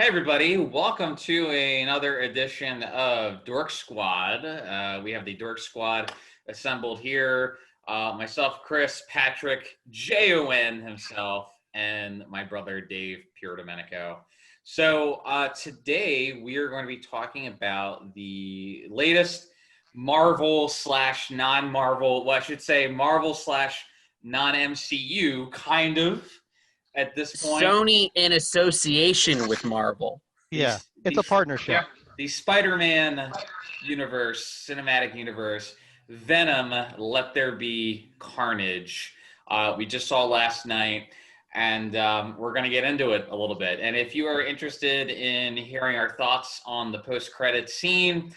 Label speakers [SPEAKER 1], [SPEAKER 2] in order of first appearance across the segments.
[SPEAKER 1] Hey everybody, welcome to another edition of Dork Squad. We have the Dork Squad assembled here. Myself, Chris, Patrick, Jon himself, and my brother Dave Domenico. So today we are going to be talking about the latest Marvel slash non-Marvel, well I should say Marvel slash non-MCU kind of at this point.
[SPEAKER 2] Sony in association with Marvel.
[SPEAKER 3] Yeah, it's a
[SPEAKER 1] These,
[SPEAKER 3] partnership.
[SPEAKER 1] yeah, the Spider-Man universe, cinematic universe, Venom, Let There Be Carnage. We just saw last night, and we're going to get into it a little bit. And if you are interested in hearing our thoughts on the post-credit scene,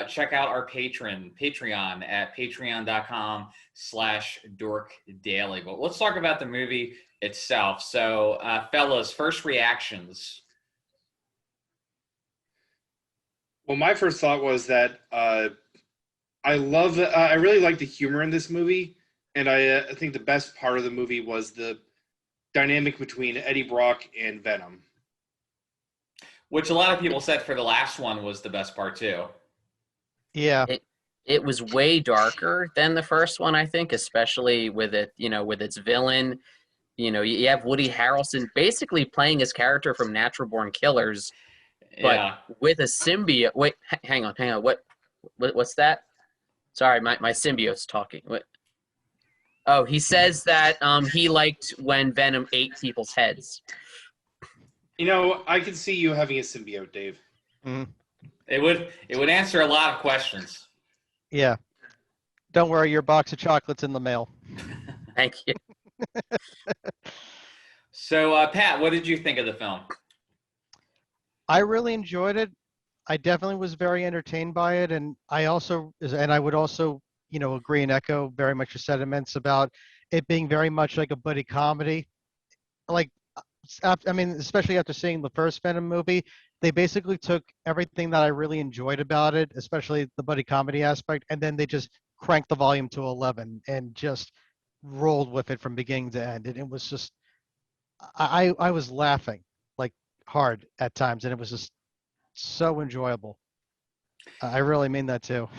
[SPEAKER 1] check out our Patreon at patreon.com/dorkdaily. But let's talk about the movie itself. So, fellas, first reactions.
[SPEAKER 4] Well, my first thought was that I really like the humor in this movie, and I think the best part of the movie was the dynamic between Eddie Brock and Venom.
[SPEAKER 1] Which a lot of people said for the last one was the best part too.
[SPEAKER 3] Yeah.
[SPEAKER 2] It was way darker than the first one, I think, especially with it, with its villain. You have Woody Harrelson basically playing his character from Natural Born Killers, but with a symbiote. Wait, hang on. What's that? Sorry, my symbiote's talking. What? Oh, he says that he liked when Venom ate people's heads.
[SPEAKER 4] I can see you having a symbiote, Dave.
[SPEAKER 3] Mm-hmm.
[SPEAKER 1] It would answer a lot of questions.
[SPEAKER 3] Yeah. Don't worry, your box of chocolates in the mail.
[SPEAKER 2] Thank you.
[SPEAKER 1] So, Pat, what did you think of the film?
[SPEAKER 3] I really enjoyed it. I definitely was very entertained by it, and I would also, agree and echo very much your sentiments about it being very much like a buddy comedy. Like, especially after seeing the first Venom movie, they basically took everything that I really enjoyed about it, especially the buddy comedy aspect, and then they just cranked the volume to 11 and just rolled with it from beginning to end. And it was just, I was laughing like hard at times, and it was just so enjoyable. I really mean that too.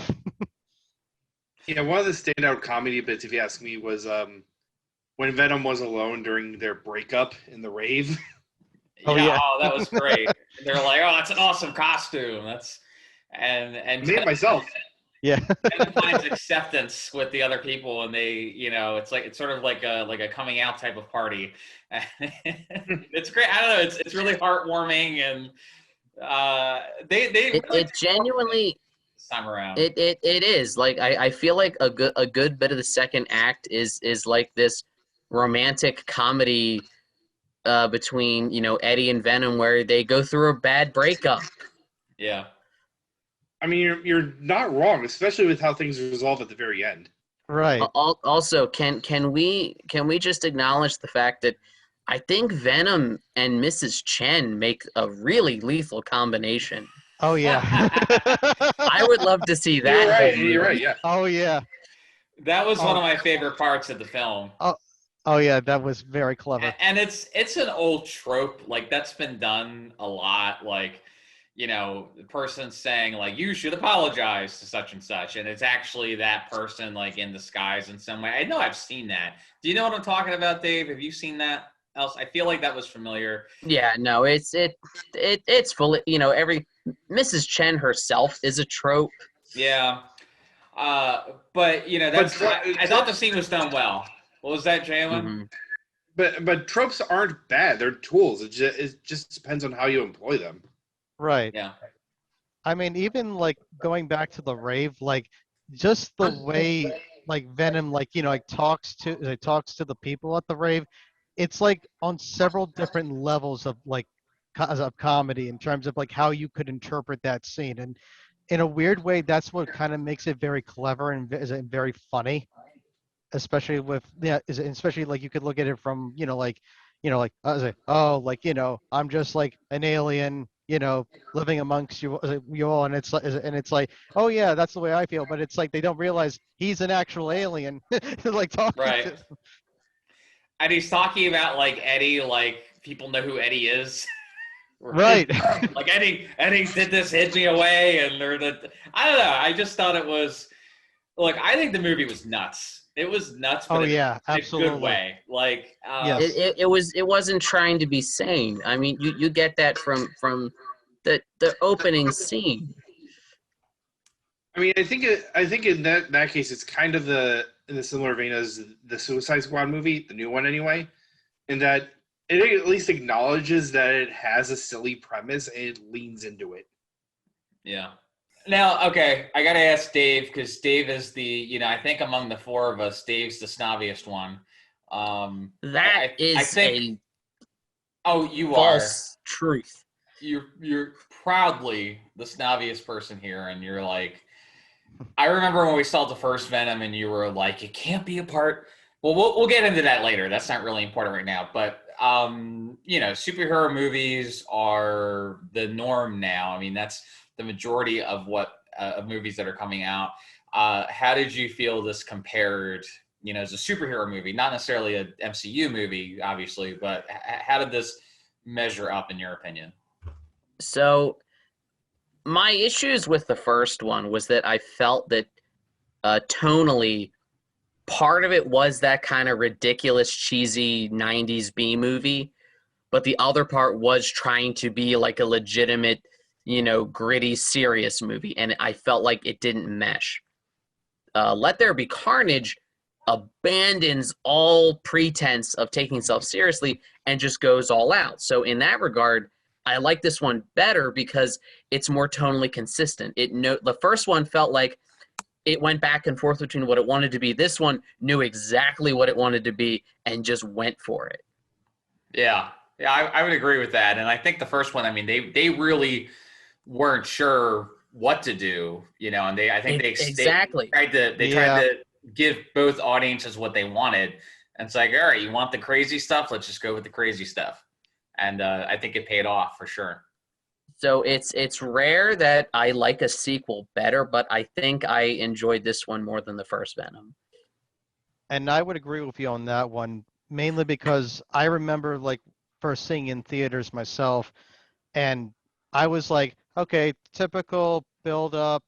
[SPEAKER 4] Yeah, one of the standout comedy bits, if you ask me, was when Venom was alone during their breakup in the rave.
[SPEAKER 1] Oh, that was great. They're like, "Oh, that's an awesome costume." And
[SPEAKER 4] me and myself.
[SPEAKER 3] Yeah.
[SPEAKER 1] And finds acceptance with the other people, and they, it's sort of like a coming out type of party. It's great. I don't know. It's really heartwarming, and
[SPEAKER 2] it genuinely
[SPEAKER 1] this time around.
[SPEAKER 2] It is like I feel like a good bit of the second act is like this romantic comedy between Eddie and Venom, where they go through a bad breakup.
[SPEAKER 1] Yeah.
[SPEAKER 4] I mean, you're not wrong, especially with how things resolve at the very end.
[SPEAKER 3] Right.
[SPEAKER 2] Also, can we just acknowledge the fact that I think Venom and Mrs. Chen make a really lethal combination.
[SPEAKER 3] Oh yeah.
[SPEAKER 2] I would love to see that.
[SPEAKER 4] You're right. Yeah.
[SPEAKER 3] Oh yeah.
[SPEAKER 1] That was one of my favorite parts of the film.
[SPEAKER 3] Oh yeah, that was very clever.
[SPEAKER 1] And it's an old trope, like that's been done a lot, like, the person saying like, you should apologize to such and such, and it's actually that person like in disguise in some way. I know I've seen that. Do you know what I'm talking about, Dave? Have you seen that else? I feel like that was familiar.
[SPEAKER 2] Yeah, no, it's fully, every Mrs. Chen herself is a trope.
[SPEAKER 1] Yeah. But I thought the scene was done well. What was that, Jalen?
[SPEAKER 4] Mm-hmm. But tropes aren't bad. They're tools. It just depends on how you employ them.
[SPEAKER 3] Right.
[SPEAKER 1] Yeah.
[SPEAKER 3] I mean, even like going back to the rave, like just the way like Venom, like talks to the people at the rave, it's like on several different levels of like of comedy in terms of like how you could interpret that scene, and in a weird way, that's what kind of makes it very clever and very funny. Especially with especially like you could look at it from I was like, oh, like I'm just like an alien, living amongst you all, and it's like, oh yeah, that's the way I feel, but it's like they don't realize he's an actual alien, like talking
[SPEAKER 1] right.
[SPEAKER 3] to.
[SPEAKER 1] And he's talking about like Eddie, like people know who Eddie is.
[SPEAKER 3] Right.
[SPEAKER 1] Like Eddie did this, hid me away, and I don't know. I just thought it was. Look, I think the movie was nuts. It was nuts, but
[SPEAKER 3] Oh,
[SPEAKER 1] in
[SPEAKER 3] yeah,
[SPEAKER 1] a
[SPEAKER 3] absolutely.
[SPEAKER 1] good way. Like,
[SPEAKER 3] Yes.
[SPEAKER 2] It wasn't trying to be sane. I mean, you get that from the opening scene.
[SPEAKER 4] I mean, I think in that case, it's kind of in the similar vein as the Suicide Squad movie, the new one anyway, in that it at least acknowledges that it has a silly premise and it leans into it.
[SPEAKER 1] yeah. Now, okay, I gotta ask Dave because Dave is I think among the four of us, Dave's the snobbiest one.
[SPEAKER 2] That
[SPEAKER 1] I
[SPEAKER 2] is
[SPEAKER 1] think.
[SPEAKER 2] a
[SPEAKER 1] Oh, you are.
[SPEAKER 2] false truth.
[SPEAKER 1] You're proudly the snobbiest person here, and you're like. I remember when we saw the first Venom, and you were like, "It can't be a part." Well, we'll get into that later. That's not really important right now, but superhero movies are the norm now. I mean, that's the majority of what of movies that are coming out. How did you feel this compared? As a superhero movie, not necessarily a MCU movie, obviously, but how did this measure up in your opinion?
[SPEAKER 2] So my issues with the first one was that I felt that tonally, part of it was that kind of ridiculous, cheesy 90s B movie, but the other part was trying to be like a legitimate, gritty, serious movie, and I felt like it didn't mesh. Let There Be Carnage abandons all pretense of taking itself seriously and just goes all out. So in that regard, I like this one better because it's more tonally consistent. The first one felt like it went back and forth between what it wanted to be. This one knew exactly what it wanted to be and just went for it.
[SPEAKER 1] Yeah, I would agree with that. And I think the first one, I mean, they really weren't sure what to do, and I think
[SPEAKER 2] exactly
[SPEAKER 1] tried to give both audiences what they wanted. And it's like, all right, you want the crazy stuff? Let's just go with the crazy stuff. And I think it paid off for sure.
[SPEAKER 2] So it's rare that I like a sequel better, but I think I enjoyed this one more than the first Venom.
[SPEAKER 3] And I would agree with you on that one, mainly because I remember like first seeing in theaters myself, and I was like, okay, typical build up,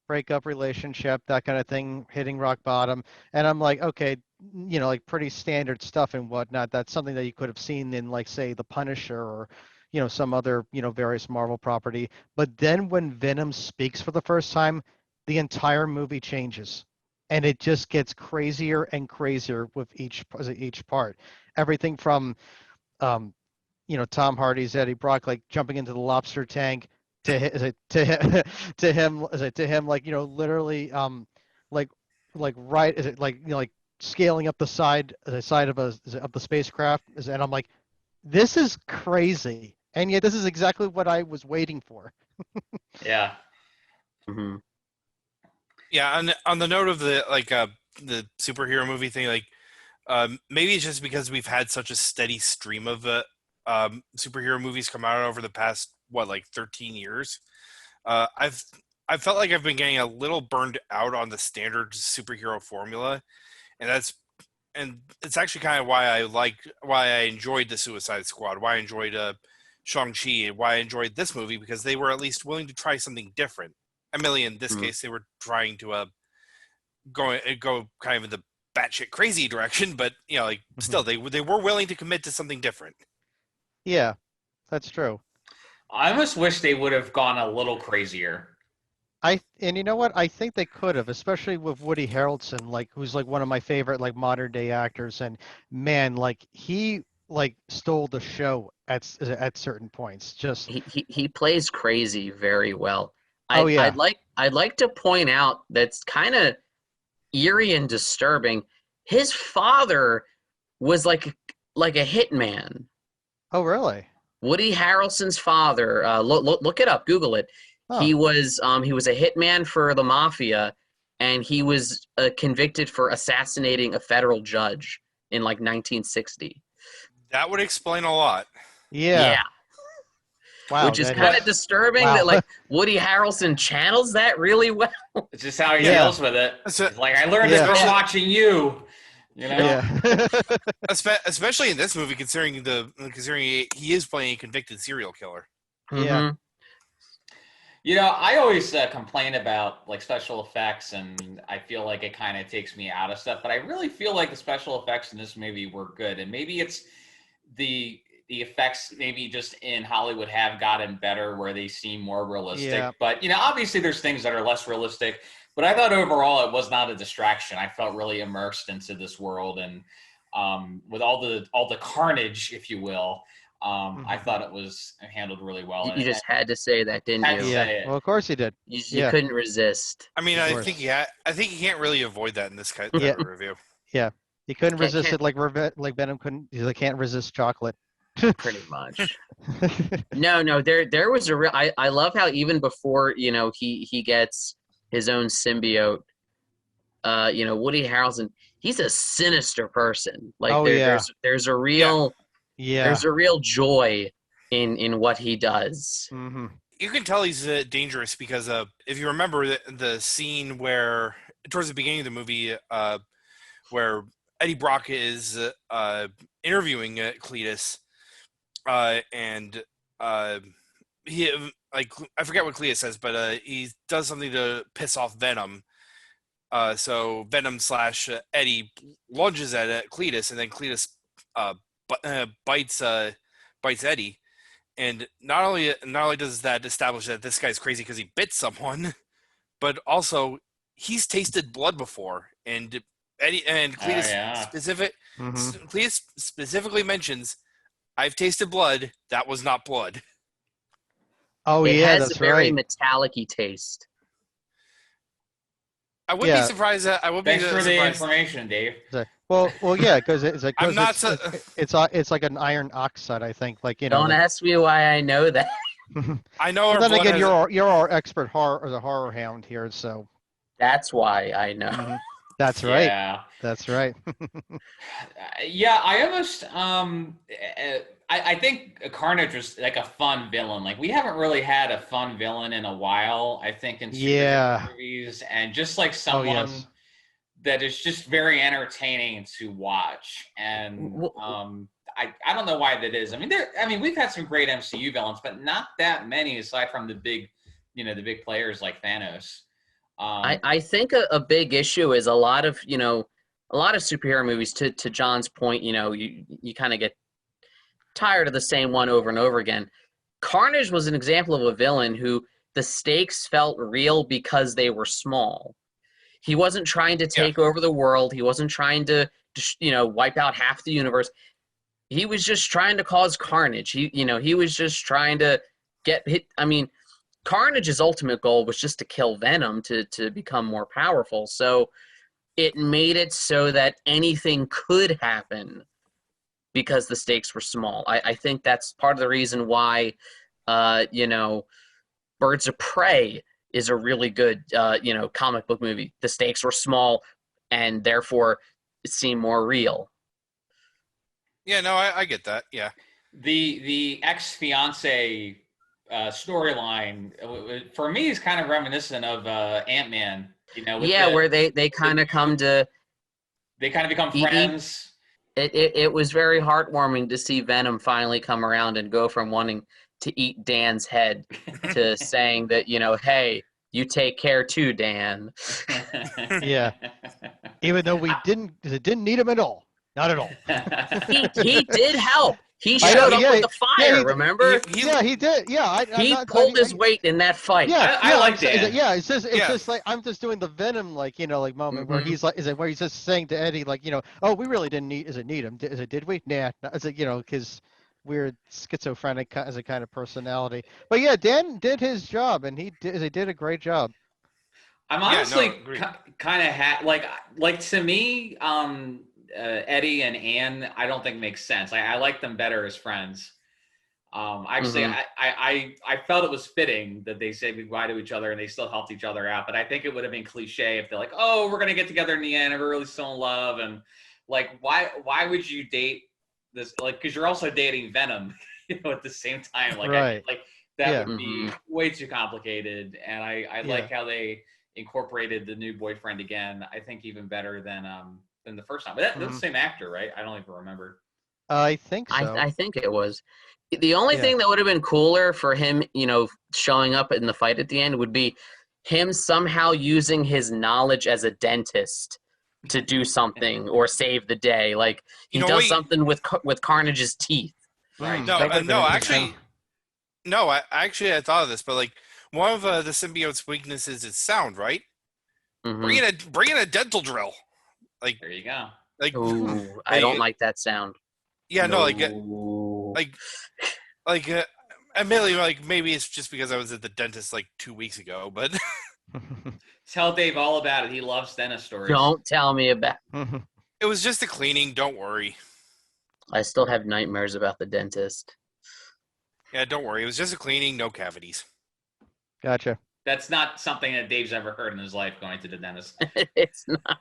[SPEAKER 3] breakup relationship, that kind of thing, hitting rock bottom. And I'm like, okay, like pretty standard stuff and whatnot. That's something that you could have seen in like, say, The Punisher or, some other, various Marvel property. But then when Venom speaks for the first time, the entire movie changes. And it just gets crazier and crazier with each part. Everything from Tom Hardy's Eddie Brock like jumping into the lobster tank to him like literally like right is it like like scaling up the side of the spacecraft and I'm like, this is crazy, and yet this is exactly what I was waiting for.
[SPEAKER 1] Yeah.
[SPEAKER 2] Mm-hmm.
[SPEAKER 5] Yeah, on the note of the superhero movie thing, maybe it's just because we've had such a steady stream of superhero movies come out over the past 13 years. I've felt like I've been getting a little burned out on the standard superhero formula, and it's actually kind of why I enjoyed the Suicide Squad, why I enjoyed Shang-Chi, and why I enjoyed this movie, because they were at least willing to try something different. Emily, in this case, they were trying to go kind of in the batshit crazy direction, but still they were willing to commit to something different.
[SPEAKER 3] Yeah, that's true.
[SPEAKER 1] I almost wish they would have gone a little crazier.
[SPEAKER 3] And you know what? I think they could have, especially with Woody Harrelson, like who's like one of my favorite like modern day actors, and man, like he like stole the show at certain points. Just
[SPEAKER 2] he plays crazy very well.
[SPEAKER 3] yeah.
[SPEAKER 2] I'd like to point out that's kind of eerie and disturbing. His father was like a hitman.
[SPEAKER 3] Oh, really?
[SPEAKER 2] Woody Harrelson's father. Look it up. Google it.
[SPEAKER 3] Oh.
[SPEAKER 2] He was a hitman for the mafia, and he was convicted for assassinating a federal judge in 1960.
[SPEAKER 5] That would explain a lot.
[SPEAKER 3] Yeah. Wow.
[SPEAKER 2] Which is kind of disturbing that Woody Harrelson channels that really well.
[SPEAKER 1] It's just how he deals with it.
[SPEAKER 5] So,
[SPEAKER 1] I learned it from watching you. You know?
[SPEAKER 3] Yeah.
[SPEAKER 5] Especially in this movie, considering he is playing a convicted serial killer.
[SPEAKER 3] Yeah.
[SPEAKER 2] Mhm.
[SPEAKER 1] You know, I always complain about like special effects, and I feel like it kind of takes me out of stuff. But I really feel like the special effects in this movie were good, and maybe it's the the effects maybe just in Hollywood have gotten better, where they seem more realistic.
[SPEAKER 3] Yeah.
[SPEAKER 1] But you know, obviously there's things that are less realistic. But I thought overall it was not a distraction. I felt really immersed into this world, and with all the carnage, if you will. I
[SPEAKER 3] Mhm.
[SPEAKER 1] thought it was handled really well,
[SPEAKER 2] You
[SPEAKER 1] and
[SPEAKER 2] just had to say that, didn't
[SPEAKER 1] had to
[SPEAKER 2] you?
[SPEAKER 3] Yeah.
[SPEAKER 1] say it.
[SPEAKER 3] Well, of course he did.
[SPEAKER 2] You
[SPEAKER 3] Yeah.
[SPEAKER 2] couldn't resist.
[SPEAKER 5] I mean,
[SPEAKER 3] Of
[SPEAKER 5] I
[SPEAKER 3] course.
[SPEAKER 5] think you can't really avoid that in this type
[SPEAKER 3] Yeah.
[SPEAKER 5] of review.
[SPEAKER 3] Yeah. He couldn't
[SPEAKER 2] Can't-
[SPEAKER 3] resist
[SPEAKER 2] can't-
[SPEAKER 3] it like Venom couldn't. He can't resist chocolate.
[SPEAKER 2] Pretty much. No, there was a real. I love how even before he gets his own symbiote, Woody Harrelson, he's a sinister person. Like
[SPEAKER 3] Oh, yeah.
[SPEAKER 2] there's a real
[SPEAKER 3] Yeah.
[SPEAKER 2] there's a real joy in what he does.
[SPEAKER 3] Hmm.
[SPEAKER 5] You can tell he's dangerous because if you remember the scene where towards the beginning of the movie, where Eddie Brock is interviewing Cletus, and he like I forget what Cletus says, but he does something to piss off Venom. So Venom slash Eddie lunges at Cletus, and then Cletus bites Eddie. And not only does that establish that this guy's crazy because he bit someone, but also he's tasted blood before, and Eddie and Cletus
[SPEAKER 1] yeah.
[SPEAKER 3] Hmm.
[SPEAKER 5] Cletus specifically mentions, "I've tasted blood. That was not blood."
[SPEAKER 3] Oh,
[SPEAKER 2] It
[SPEAKER 3] yeah.
[SPEAKER 2] has
[SPEAKER 3] That's
[SPEAKER 2] a very
[SPEAKER 3] right.
[SPEAKER 2] metallic-y taste.
[SPEAKER 5] I would be
[SPEAKER 3] Yeah.
[SPEAKER 5] surprised. I would be
[SPEAKER 1] Thanks for the
[SPEAKER 5] surprised.
[SPEAKER 1] information, Dave.
[SPEAKER 3] Well, yeah, because it's like
[SPEAKER 5] I'm not
[SPEAKER 3] it's like an iron oxide, I think. Like
[SPEAKER 2] Don't
[SPEAKER 3] like,
[SPEAKER 2] ask me why I know that.
[SPEAKER 5] I know
[SPEAKER 3] well,
[SPEAKER 5] our
[SPEAKER 3] then
[SPEAKER 5] blood
[SPEAKER 3] again,
[SPEAKER 5] has.
[SPEAKER 3] you're our expert horror hound here, so
[SPEAKER 2] That's why I know.
[SPEAKER 3] mhm. That's right.
[SPEAKER 1] Yeah.
[SPEAKER 3] That's right.
[SPEAKER 1] Yeah, I almost I think Carnage was like a fun villain. Like we haven't really had a fun villain in a while, I think, in superhero
[SPEAKER 3] Yeah.
[SPEAKER 1] movies, and just like
[SPEAKER 3] Oh,
[SPEAKER 1] someone
[SPEAKER 3] yes.
[SPEAKER 1] that is just very entertaining to watch. And I don't know why that is. I mean we've had some great MCU villains, but not that many aside from the big players like Thanos.
[SPEAKER 2] I think a big issue is a lot of superhero movies, to John's point, you kind of get tired of the same one over and over again. Carnage was an example of a villain who the stakes felt real because they were small. He wasn't trying to take over the world. He wasn't trying to wipe out half the universe. He was just trying to cause carnage. He was just trying to get hit. I mean, Carnage's ultimate goal was just to kill Venom to become more powerful. So it made it so that anything could happen because the stakes were small. I think that's part of the reason why, Birds of Prey is a really good, comic book movie. The stakes were small, and therefore it seemed more real.
[SPEAKER 5] Yeah, no, I get that. Yeah.
[SPEAKER 1] The ex-fiance storyline for me is kind of reminiscent of Ant-Man.
[SPEAKER 2] Where they kind of come to.
[SPEAKER 1] They kind of become friends.
[SPEAKER 2] It was very heartwarming to see Venom finally come around and go from wanting to eat Dan's head to saying that, hey, you take care too, Dan.
[SPEAKER 3] Yeah. Even though we didn't need him at all. Not at all.
[SPEAKER 2] He did help. He showed up with the fire, remember?
[SPEAKER 3] He did. Yeah,
[SPEAKER 2] he pulled his weight in that fight.
[SPEAKER 1] Yeah, I like that.
[SPEAKER 3] Yeah, it's just like I'm just doing the Venom moment where he's like, where he's just saying to Eddie like, oh, we really didn't need him. Did we? Nah. Is it because we're schizophrenic as a kind of personality. But yeah, Dan did his job, and he did a great job.
[SPEAKER 1] I'm honestly kind of like to me, Eddie and Anne, I don't think makes sense. I like them better as friends. Actually, I felt it was fitting that they said goodbye to each other and they still helped each other out. But I think it would have been cliche if they're like, "Oh, we're gonna get together in the end, and we're really still in love." And like, why would you date this? Like, because you're also dating Venom, at the same time. Like,
[SPEAKER 3] right.
[SPEAKER 1] That would be way too complicated. And I like how they incorporated the new boyfriend again. I think even better than than the first time. But that's the same actor, right? I don't even remember.
[SPEAKER 3] I think so.
[SPEAKER 2] I think it was. The only
[SPEAKER 3] Yeah.
[SPEAKER 2] thing that would have been cooler for him, showing up in the fight at the end would be him somehow using his knowledge as a dentist to do something or save the day. Like he does something with Carnage's teeth.
[SPEAKER 1] Right.
[SPEAKER 5] No,
[SPEAKER 3] That would've been interesting.
[SPEAKER 5] I thought of this, but like one of the symbiote's weaknesses is sound, right?
[SPEAKER 2] Mhm.
[SPEAKER 5] Bring in a dental drill. Like
[SPEAKER 1] There you go.
[SPEAKER 5] like
[SPEAKER 2] Ooh, I don't like that sound.
[SPEAKER 5] yeah, no,
[SPEAKER 2] No.
[SPEAKER 5] admittedly, like maybe it's just because I was at the dentist like 2 weeks ago, but
[SPEAKER 1] Tell Dave all about it. He loves dentist stories.
[SPEAKER 2] Don't tell me about.
[SPEAKER 5] it was just a cleaning. Don't worry.
[SPEAKER 2] I still have nightmares about the dentist.
[SPEAKER 5] Yeah, don't worry. It was just a cleaning, no cavities.
[SPEAKER 3] Gotcha.
[SPEAKER 1] That's not something that Dave's ever heard in his life, going to the dentist.
[SPEAKER 2] It's not.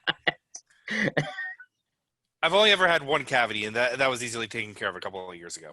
[SPEAKER 5] I've only ever had one cavity, and that was easily taken care of a couple of years ago.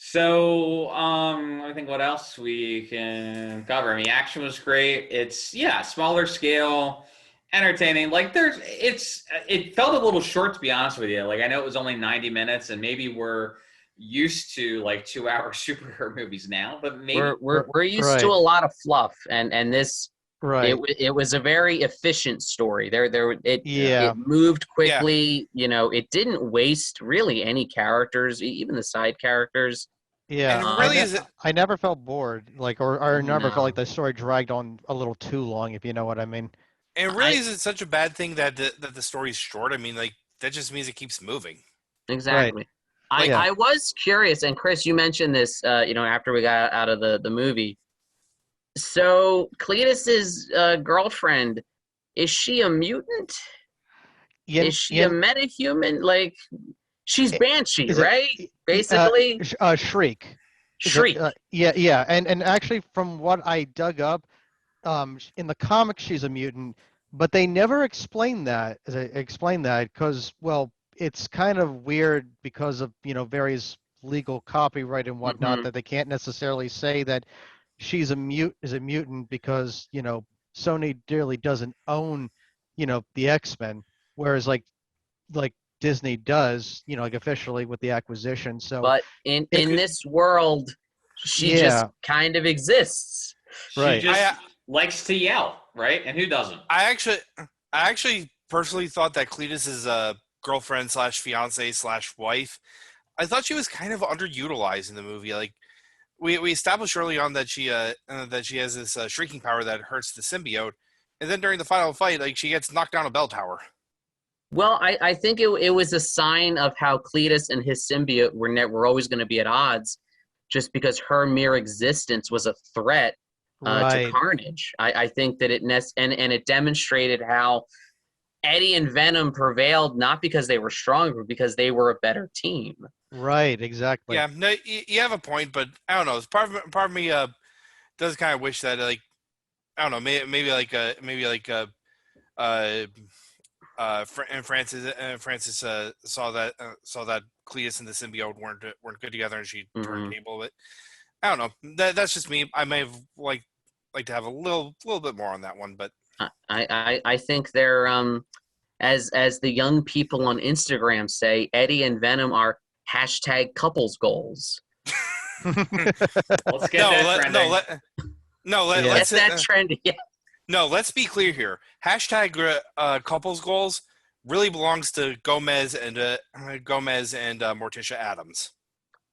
[SPEAKER 1] So, I think what else we can cover. I mean, action was great. It's smaller scale, entertaining. Like it felt a little short, to be honest with you. Like I know it was only 90 minutes, and maybe we're used to like 2-hour superhero movies now, but maybe
[SPEAKER 2] we're used to a lot of fluff, and this
[SPEAKER 3] Right.
[SPEAKER 2] it was a very efficient story. It
[SPEAKER 3] Yeah.
[SPEAKER 2] moved quickly. It didn't waste really any characters, even the side characters.
[SPEAKER 3] Yeah.
[SPEAKER 5] And it really
[SPEAKER 3] I never felt bored, like, or I never
[SPEAKER 2] No.
[SPEAKER 3] felt like the story dragged on a little too long, if you know what I mean.
[SPEAKER 5] And it really isn't such a bad thing that the story's short. I mean, like that just means it keeps moving.
[SPEAKER 2] Exactly.
[SPEAKER 3] Right.
[SPEAKER 2] I was curious, and Chris, you mentioned this, after we got out of the movie. So Cletus's girlfriend, is she a mutant? Is she a metahuman? Like, she's Banshee, right? Basically,
[SPEAKER 3] Shriek.
[SPEAKER 2] Shriek.
[SPEAKER 3] Yeah. And actually, from what I dug up, in the comics she's a mutant, but they never explain that. Because, well, it's kind of weird because of various legal copyright and whatnot that they can't necessarily say that she's a mutant because Sony really doesn't own the X-Men, whereas like Disney does, like officially with the acquisition. So
[SPEAKER 2] But in this world, she just kind of exists.
[SPEAKER 3] Right.
[SPEAKER 1] She just likes to yell, right? And who doesn't?
[SPEAKER 5] I actually personally thought that Cletus's girlfriend / fiance / wife, I thought she was kind of underutilized in the movie. Like we established early on that she has this shrieking power that hurts the symbiote, and then during the final fight, like she gets knocked down a bell tower.
[SPEAKER 2] Well, I think it was a sign of how Cletus and his symbiote were always going to be at odds, just because her mere existence was a threat to Carnage. I think that it demonstrated how Eddie and Venom prevailed, not because they were stronger, but because they were a better team.
[SPEAKER 3] Right, exactly.
[SPEAKER 5] Yeah, no, you have a point, but I don't know. Part of me does kind of wish that, like, I don't know, maybe and Francis saw that Cletus and the symbiote weren't good together, and she turned table. But I don't know. That's just me. I may have like to have a little bit more on that one, but
[SPEAKER 2] I think they're as the young people on Instagram say, Eddie and Venom are #couples goals.
[SPEAKER 1] Let's get that trending.
[SPEAKER 2] Let's get that trendy. Yeah.
[SPEAKER 5] No, let's be clear here. #couples goals really belongs to Gomez and Morticia Addams.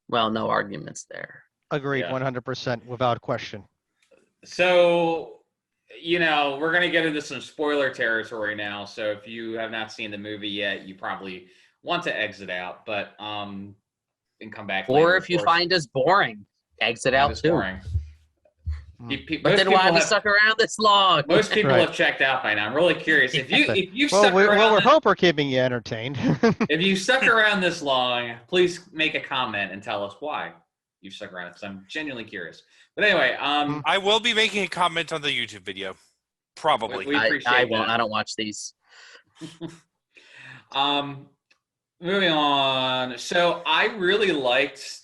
[SPEAKER 2] Well, no arguments there.
[SPEAKER 3] Agreed, 100%, without question.
[SPEAKER 1] So, we're going to get into some spoiler territory now. So if you have not seen the movie yet, you probably want to exit out, but and come back later.
[SPEAKER 2] Or if you find us boring, exit out too.
[SPEAKER 1] Boring.
[SPEAKER 2] But then why have you stuck around this long?
[SPEAKER 1] Most people have checked out by now. I'm really curious. If you stuck around,
[SPEAKER 3] we hope we're keeping you entertained.
[SPEAKER 1] If you stuck around this long, please make a comment and tell us why you've stuck around, because I'm genuinely curious. But anyway,
[SPEAKER 5] I will be making a comment on the YouTube video, probably.
[SPEAKER 1] We appreciate
[SPEAKER 2] I won't.
[SPEAKER 1] that.
[SPEAKER 2] I don't watch these.
[SPEAKER 1] Moving on. So I really liked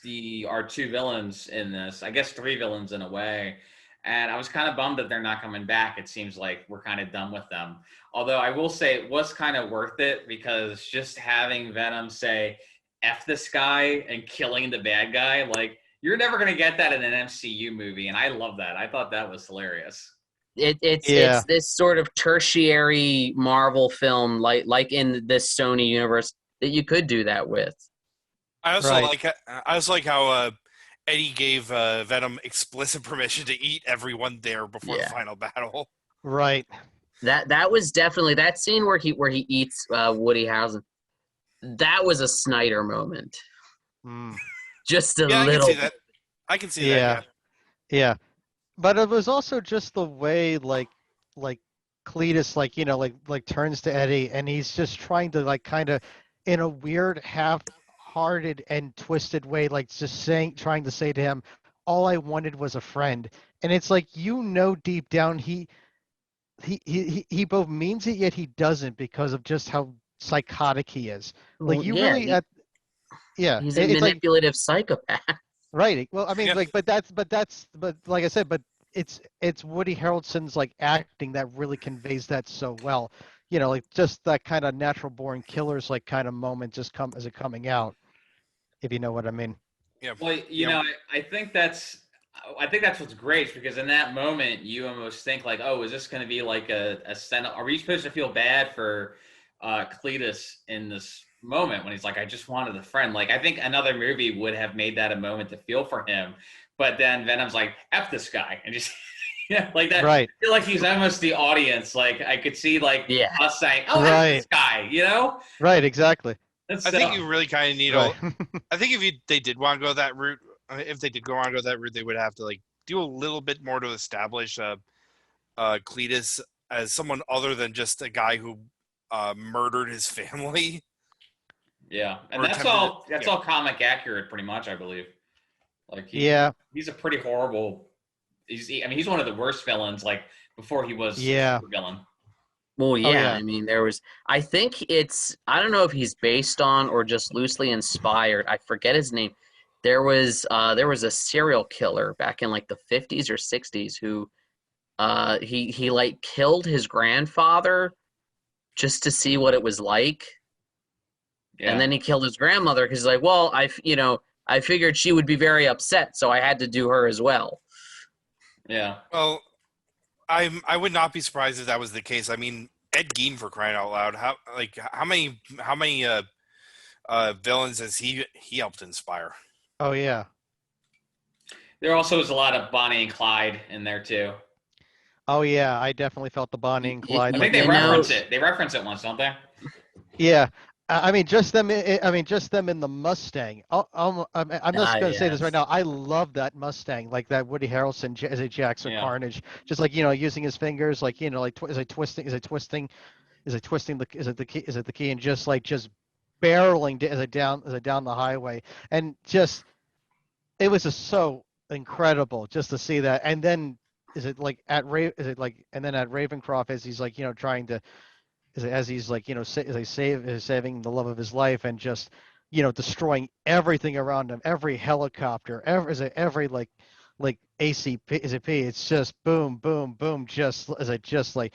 [SPEAKER 1] our two villains in this. I guess three villains in a way. And I was kind of bummed that they're not coming back. It seems like we're kind of done with them. Although I will say it was kind of worth it because just having Venom say F this guy and killing the bad guy, like, you're never going to get that in an MCU movie. And I love that. I thought that was hilarious.
[SPEAKER 2] It's this sort of tertiary Marvel film, like in this Sony universe, that you could do that with.
[SPEAKER 5] I also
[SPEAKER 3] Right.
[SPEAKER 5] like how Eddie gave Venom explicit permission to eat everyone there before the
[SPEAKER 2] Yeah.
[SPEAKER 5] final battle.
[SPEAKER 3] Right.
[SPEAKER 2] That was definitely that scene where he eats Woody Harrelson. That was a Snyder moment.
[SPEAKER 3] Mm.
[SPEAKER 2] Just a
[SPEAKER 5] Yeah, I can
[SPEAKER 2] little.
[SPEAKER 5] see that. I can see that.
[SPEAKER 3] Yeah. Yeah. But it was also just the way like Cletus like turns to Eddie and he's just trying to like kind of in a weird half-hearted and twisted way like just trying to say to him, all I wanted was a friend. And it's like deep down he both means it yet he doesn't because of just how psychotic he is. Like
[SPEAKER 2] Well,
[SPEAKER 3] you
[SPEAKER 2] yeah,
[SPEAKER 3] really
[SPEAKER 2] he's a
[SPEAKER 3] it's like
[SPEAKER 2] manipulative psychopath.
[SPEAKER 3] right. Well, I mean,
[SPEAKER 5] Yeah.
[SPEAKER 3] like, but like I said, but it's Woody Harrelson's like acting that really conveys that so well. Like just that kind of natural born killers like kind of moment just coming out, if you know what I mean.
[SPEAKER 5] Yeah.
[SPEAKER 1] Well, I think that's what's great because in that moment you almost think like, oh, is this going to be like a send? Are we supposed to feel bad for Cletus in this moment when he's like, I just wanted a friend? Like, I think another movie would have made that a moment to feel for him, but then Venom's like, F this guy, and just like that.
[SPEAKER 3] Right.
[SPEAKER 1] I feel like he's almost the audience. Like I could see like
[SPEAKER 2] Yeah.
[SPEAKER 1] us saying, oh, F this
[SPEAKER 3] Right.
[SPEAKER 1] guy,
[SPEAKER 3] Right. Exactly.
[SPEAKER 1] That's
[SPEAKER 5] I think you really kind of need
[SPEAKER 3] Right.
[SPEAKER 5] I think they did want to go that route, if they did go on to go that route, they would have to like do a little bit more to establish Cletus as someone other than just a guy who murdered his family.
[SPEAKER 1] Yeah, and
[SPEAKER 5] Or
[SPEAKER 1] that's
[SPEAKER 5] attempted
[SPEAKER 1] all. That's all comic accurate, pretty much, I believe. Like, he's a pretty horrible. He's one of the worst villains. Like before he was
[SPEAKER 3] Yeah.
[SPEAKER 1] a super villain.
[SPEAKER 2] Well, yeah,
[SPEAKER 3] yeah.
[SPEAKER 2] I mean, I think I don't know if he's based on or just loosely inspired. I forget his name. There was a serial killer back in like the 50s or 60s who he like killed his grandfather just to see what it was like.
[SPEAKER 1] Yeah.
[SPEAKER 2] And then he killed his grandmother because he's like, well, I figured she would be very upset, so I had to do her as well.
[SPEAKER 1] Yeah.
[SPEAKER 5] Well, I would not be surprised if that was the case. I mean, Ed Gein, for crying out loud, how many villains has he helped inspire?
[SPEAKER 3] Oh yeah.
[SPEAKER 1] There also is a lot of Bonnie and Clyde in there too.
[SPEAKER 3] Oh yeah. I definitely felt the Bonnie and Clyde.
[SPEAKER 1] I
[SPEAKER 3] like,
[SPEAKER 1] think they reference it. They reference it once, don't they?
[SPEAKER 3] Yeah. I mean, just them. I mean, just them in the Mustang. I'm just gonna say this right now. I love that Mustang, like that Woody Harrelson as a Jackson
[SPEAKER 1] Yeah.
[SPEAKER 3] Carnage, just like using his fingers, like like is it twisting the key, and just barreling down the highway, and just it was just so incredible just to see that, and then is it like at and then at Ravencroft as he's like trying to. As he's like saving the love of his life and just destroying everything around him, every helicopter, every like ACP it's just boom boom boom, just and just look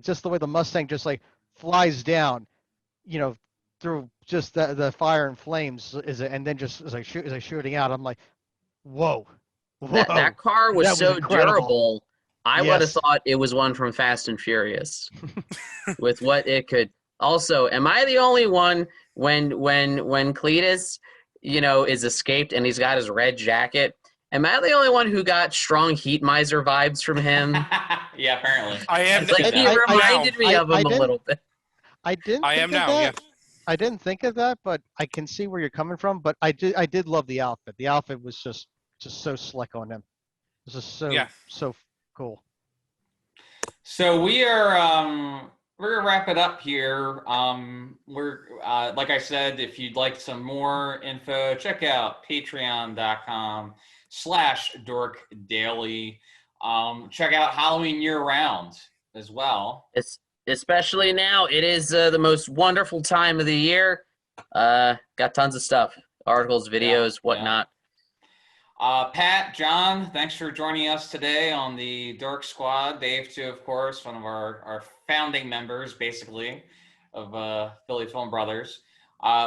[SPEAKER 3] just the way the Mustang just like flies down through just the fire and flames and then just shooting out. I'm like, whoa.
[SPEAKER 2] That car was
[SPEAKER 3] That was
[SPEAKER 2] so
[SPEAKER 3] incredible.
[SPEAKER 2] durable. I would have
[SPEAKER 3] Yes.
[SPEAKER 2] thought it was one from Fast and Furious with what it could. Also, am I the only one when Cletus, is escaped and he's got his red jacket? Am I the only one who got strong Heat Miser vibes from him?
[SPEAKER 1] Yeah, apparently.
[SPEAKER 5] I am.
[SPEAKER 2] It's like he reminded me of him a little bit.
[SPEAKER 3] I didn't.
[SPEAKER 5] I
[SPEAKER 3] think
[SPEAKER 5] am
[SPEAKER 3] of
[SPEAKER 5] now.
[SPEAKER 3] that.
[SPEAKER 5] Yeah.
[SPEAKER 3] I didn't think of that, but I can see where you're coming from. But I did love the outfit. The outfit was just so slick on him. It was just so cool.
[SPEAKER 1] So we're gonna wrap it up here. We're like I said, if you'd like some more info, check out patreon.com/dorkdaily. Check out Halloween Year Round as well.
[SPEAKER 2] It's especially now. It is the most wonderful time of the year. Got tons of stuff, articles, videos, whatnot.
[SPEAKER 1] Pat, John, thanks for joining us today on the Dork Squad. Dave, too, of course, one of our founding members, basically, of Philly Film Brothers.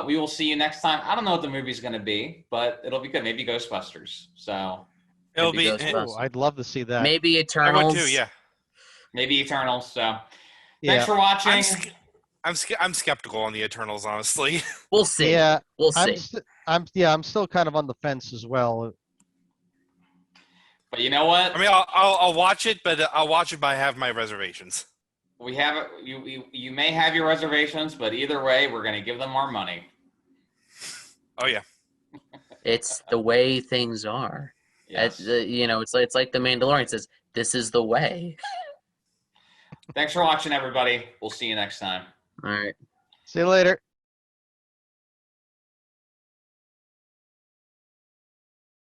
[SPEAKER 1] We will see you next time. I don't know what the movie's going to be, but it'll be good. Maybe Ghostbusters. So
[SPEAKER 5] It'll
[SPEAKER 2] Maybe
[SPEAKER 5] be.
[SPEAKER 2] Ghostbusters.
[SPEAKER 3] Oh, I'd love to see that.
[SPEAKER 2] Maybe
[SPEAKER 5] I
[SPEAKER 2] Eternals.
[SPEAKER 5] would too. Yeah.
[SPEAKER 1] maybe Eternals. So
[SPEAKER 3] Yeah.
[SPEAKER 1] thanks for watching.
[SPEAKER 5] I'm skeptical on the Eternals, honestly.
[SPEAKER 2] We'll see.
[SPEAKER 3] Yeah,
[SPEAKER 2] We'll
[SPEAKER 3] I'm
[SPEAKER 2] see.
[SPEAKER 3] I'm still kind of on the fence as well.
[SPEAKER 1] But you know what?
[SPEAKER 5] I mean, I'll watch it, but I'll watch it, but I have my reservations.
[SPEAKER 1] We have you may have your reservations, but either way, we're going to give them our money.
[SPEAKER 5] Oh yeah.
[SPEAKER 2] It's the way things are.
[SPEAKER 1] Yes.
[SPEAKER 2] It's like the Mandalorian says, "This is the way."
[SPEAKER 1] Thanks for watching, everybody. We'll see you next time.
[SPEAKER 2] All right.
[SPEAKER 3] See you later.